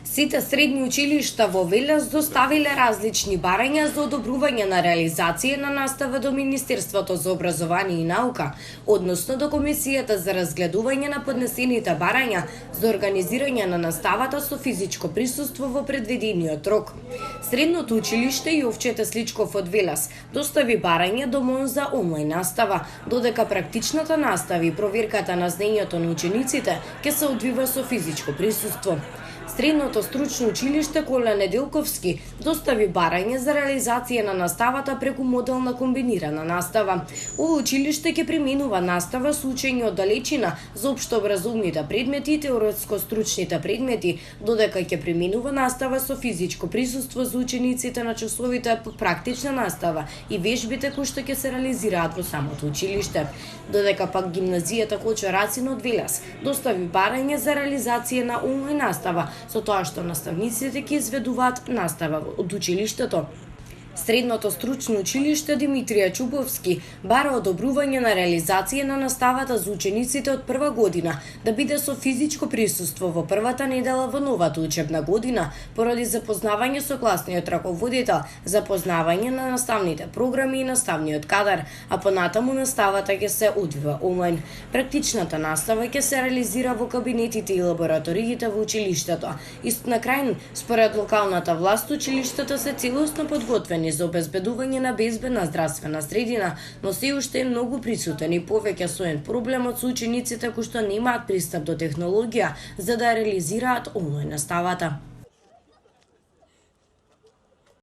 Сите средни училишта во Велес доставиле различни барања за одобрување на реализација на настава до Министерството за образование и наука, односно до Комисијата за разгледување на поднесените барања за организирање на наставата со физичко присуство во предвидениот рок. Средното училиште Јовче Тесличков од Велес достави барање до МОН за онлайн настава, додека практичната настава и проверката на знаењето на учениците ќе се одвива со физичко присуство. Средното стручно училиште Коле Неделковски достави барање за реализација на наставата преку модел на комбинирана настава. Ово училиште ќе применува настава со учење од далечина за општообразовните предмети и теоретско-стручните предмети, додека ќе применува настава со физичко присуство за учениците на часовите по практична настава и вежбите кои што ќе се реализираат во самото училиште. Додека пак гимназијата Кочо Рацин од Велес достави барање за реализација на онлайн настава, со тоа што наставниците ќе изведуваат настава од училиштето. Средното стручно училиште Димитрија Чубовски бара одобрување на реализација на наставата за учениците од прва година да биде со физичко присуство во првата недела во новата учебна година поради запознавање со класниот раководител, запознавање на наставните програми и наставниот кадар, а понатаму наставата ќе се одвива онлайн. Практичната настава ќе се реализира во кабинетите и лабораториите во училиштето. Исто на крај, според локалната власт, училиштата се целосно подготвени за обезбедување на безбедна здравствена средина, но се уште е многу присутен и повеќе соен проблемот со учениците кои што немаат пристап до технологија за да реализираат онлайн наставата.